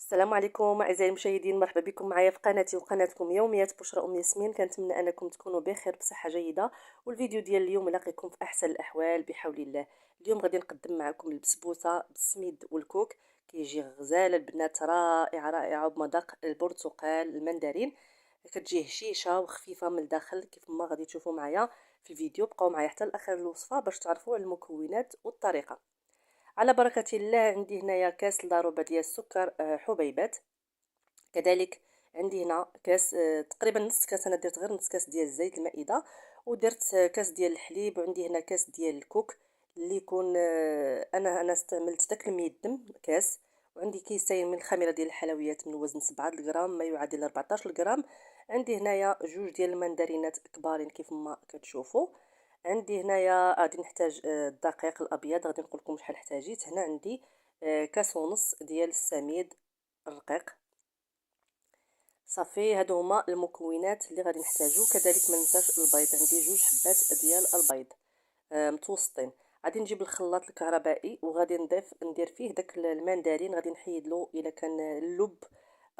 السلام عليكم اعزائي المشاهدين، مرحبا بكم معايا في قناتي وقناتكم يوميات بشرى ام ياسمين. كنتمنى انكم تكونوا بخير بصحه جيده. والفيديو ديال اليوم يلاقيكم في احسن الاحوال بحول الله. اليوم غادي نقدم معكم البسبوسه بالسميد والكوك. كيجي غزال البنات، رائعه رائعه بمذاق البرتقال المندرين. كتجي هشيشه وخفيفه من الداخل كيف ما غادي تشوفوا معايا في الفيديو. بقاو معايا حتى لاخر الوصفه باش تعرفوا المكونات والطريقه. على بركة الله. عندي هنايا كاس الا ربع ديال السكر حبيبات. كذلك عندي هنا كاس تقريبا نص كاس، انا درت غير نص كاس ديال الزيت المائده، ودرت كاس ديال الحليب. وعندي هنا كاس ديال الكوك اللي يكون انا استعملت داك الميدم كاس. وعندي كيسين من الخميره ديال الحلويات من وزن 7 غرام ما يعادل 14 غرام. عندي هنايا جوج ديال المندرينات كبارين كيف ما كتشوفوا. عندي هنايا غادي نحتاج الدقيق الابيض، غادي نقول لكم شحال احتاجيت. هنا عندي كاس ونص ديال السميد الرقيق. صافي، هادو هما المكونات اللي غادي نحتاجو. كذلك ما ننساش البيض، عندي جوج حبات ديال البيض متوسطين. غادي نجيب الخلاط الكهربائي وغادي ندير فيه داك المندرين. غادي نحيد له الا كان اللب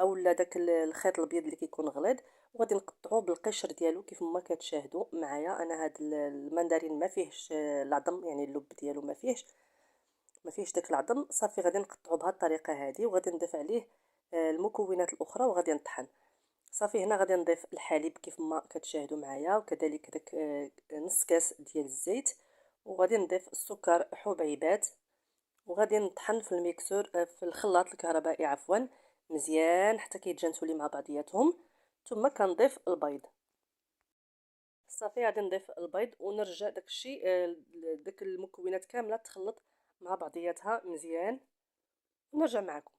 اولا داك الخيط الابيض اللي كيكون غليظ، وغادي نقطعوه بالقشر ديالو كيف ما كتشاهدوا معايا. انا هاد المندرين ما فيهش العظم، يعني اللب ديالو ما فيهش داك العظم. صافي، غادي نقطعو بهاد الطريقه هادي وغادي نضيف عليه المكونات الاخرى وغادي نطحن. صافي، هنا غادي نضيف الحليب كيف ما كتشاهدوا معايا، وكذلك داك نص كاس ديال الزيت. وغادي نضيف السكر حبيبات، وغادي نطحن في الميكسور في الخلاط الكهربائي عفوا مزيان حتى كيتجانسوا لي مع بعضياتهم. ثم كنضيف البيض. صافي، غادي نضيف البيض ونرجع داكشي داك المكونات كامله تخلط مع بعضياتها مزيان ونرجع معكم.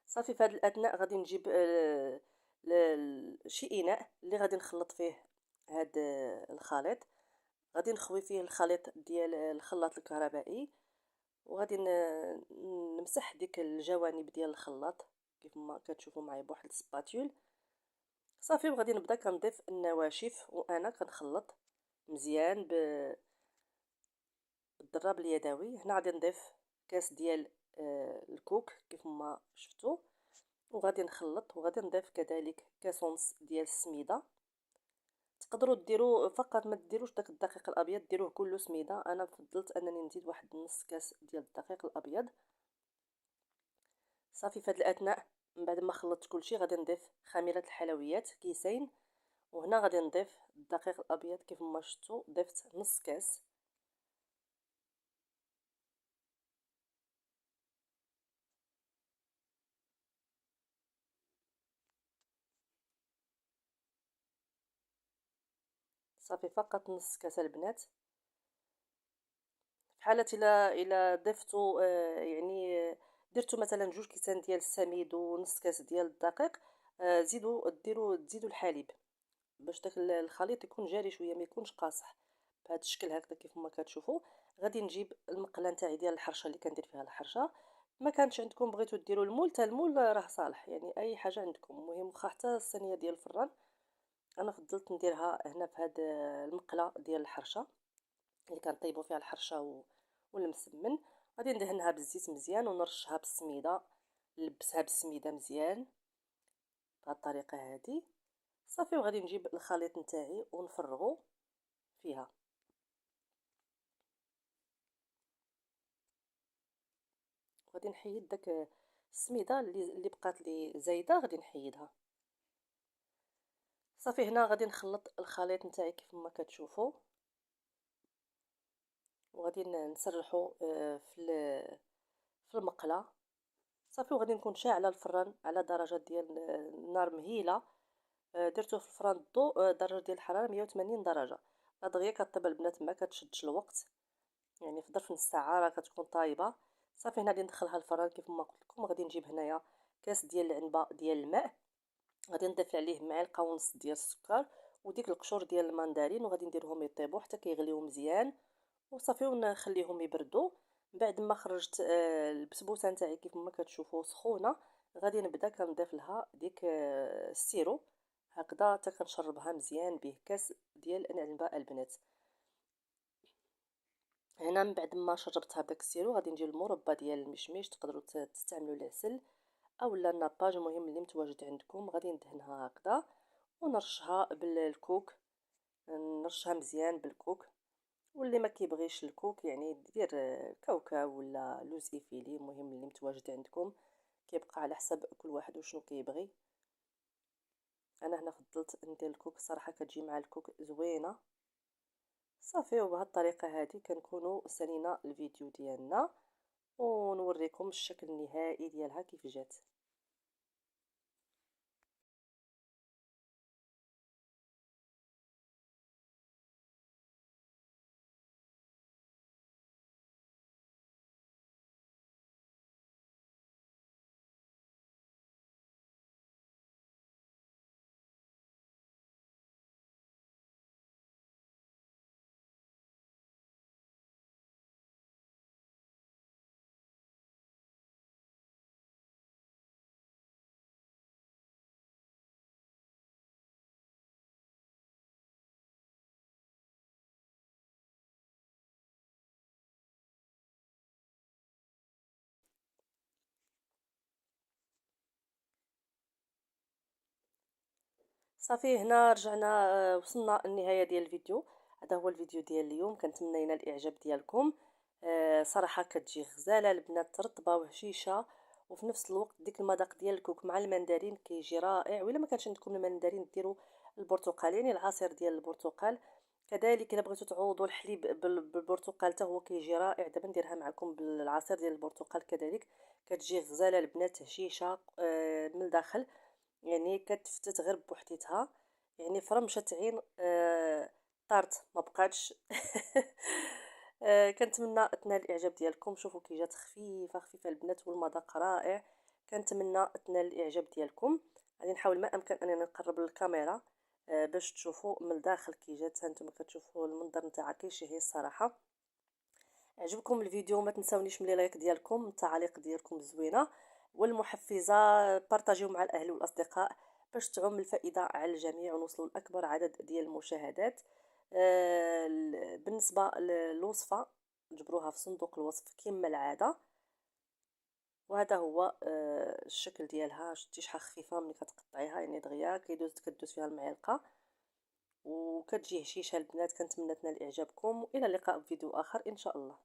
صافي، في هذا الاثناء غادي نجيب شي اناء اللي غادي نخلط فيه هاد الخليط. غادي نخوي فيه الخليط ديال الخلاط الكهربائي، وغادي نمسح ديك الجوانب ديال الخلاط كيف ما كتشوفوا معايا بواحد السباتيول. صافي، وغادي نبدا كنضيف النواشف وانا كنخلط مزيان بالضراب اليدوي. هنا غادي نضيف كاس ديال الكوك كيف ما شفتوا، وغادي نخلط. وغادي نضيف كذلك كاس ونص ديال السميده. تقدروا ديروا فقط، ما ديروش داك الدقيق الابيض، ديروه كله سميده. انا فضلت انني نزيد واحد نص كاس ديال الدقيق الابيض. صافي، في هذا الاثناء من بعد ما خلطت كلشي غادي نضيف خميره الحلويات كيسين. وهنا غادي نضيف الدقيق الابيض كيف ما شفتوا، ضفت نص كاس. صافي، فقط نص كاس البنات. في حالة إلا ضفتوا يعني درتوا مثلا جوج كيسان ديال السميد ونص كاس ديال الدقيق، تزيدوا الحليب باش داك الخليط يكون جاري شويه، ما يكونش قاصح بهذا الشكل هكذا كيف ما كتشوفوا. غادي نجيب المقله نتاعي ديال الحرشه اللي كندير فيها الحرشه. ما كانش عندكم بغيتوا ديروا المول، حتى المول راه صالح، يعني اي حاجه عندكم. المهم واخا حتى الصينيه ديال الفران، انا فضلت نديرها هنا في هذه المقله ديال الحرشه اللي كنطيبوا فيها الحرشه والمسمن. غادي ندهنها بالزيت مزيان ونرشها بالسميده، نلبسها بالسميده مزيان بهذه الطريقه هذه. صافي، وغادي نجيب الخليط نتاعي ونفرغه فيها. غادي نحيد داك السميده اللي بقات لي زايده، غادي نحيدها. صافي، هنا غادي نخلط الخليط نتاعي كيف ما كتشوفوا، وغادي نسرحو في المقله. صافي، وغادي نكون شاعله الفران على درجه ديال النار مهيله. درتو في الفران الضوء درجه ديال الحراره 180 درجه. لا دغيا كطيب البنات، ما كتشدش الوقت، يعني في ظرف نص ساعه راه كتكون طايبه. صافي، هنا غادي ندخلها الفران كيف ما قلت لكم. غادي نجيب هنايا كاس ديال العنبه ديال الماء، غادي نضيف عليه معلقه ونص ديال السكر وديك القشور ديال المندرين، وغادي نديرهم يطيبوا حتى كيغليو مزيان. وصافي، ونخليهم يبردوا. بعد ما خرجت البسبوسه نتاعي كيف ما كتشوفوا سخونه، غادي نبدا كنضيف لها ديك السيرو هكذا حتى كنشربها مزيان به كاس ديال العنبه البنات. هنا من بعد ما شربتها بداك السيرو غادي ندير المربى ديال المشمش، تقدروا تستعملوا العسل اولا الناباج، المهم اللي متواجد عندكم. غادي ندهنها هكذا ونرشها بالكوك، نرشها مزيان بالكوك. واللي ما كيبغيش الكوك يعني دير كاوكاو ولا لوز ايفيلي، المهم اللي متواجد عندكم، كيبقى على حسب كل واحد وشنو كيبغي. انا هنا فضلت ندير الكوك، صراحه كتجي مع الكوك زوينه. صافي، وبهذه الطريقه هذه كنكونوا سالينا الفيديو ديالنا، ونوريكم الشكل النهائي ديالها كيف جات. صافي، هنا رجعنا وصلنا النهايه ديال الفيديو. هذا هو الفيديو ديال اليوم، كنتمنى ينال الاعجاب ديالكم. صراحه كتجي غزاله البنات، رطبه وهشيشه، وفي نفس الوقت ديك المذاق ديال الكوك مع المندرين كيجي رائع. ولا ما كانش عندكم المندرين ديروا البرتقال، يعني العصير ديال البرتقال. كذلك الا بغيتو تعوضوا الحليب بالبرتقال حتى هو كيجي رائع. دابا نديرها معكم بالعصير ديال البرتقال كذلك، كتجي غزاله البنات، هشيشه من الداخل، يعني كتفتت غير بوحديتها، يعني فرمشت عين طارت ما بقاتش. كنتمنى تنال الاعجاب ديالكم. شوفوا كي جات خفيفه خفيفه البنات، والمذاق رائع. كنتمنى تنال الاعجاب ديالكم. غادي نحاول ما امكن انني نقرب للكاميرا باش تشوفوا من الداخل كي جات. هانتوما كتشوفوا المنظر نتاعها كيشهي الصراحه. عجبكم الفيديو ما تنساونيش من لايك ديالكم، التعاليق ديالكم الزوينه والمحفزه، بارطاجيو مع الاهل والاصدقاء باش تعم الفائده على الجميع ونوصلوا لاكبر عدد ديال المشاهدات. بالنسبه للوصفه جبروها في صندوق الوصف كما العاده. وهذا هو الشكل ديالها. شتي شحال خفيفه ملي كتقطعيها، يعني دغيا كدوز فيها المعلقه وكتجي هشيشه البنات. كنتمنى تنال اعجابكم، والى اللقاء في فيديو اخر ان شاء الله.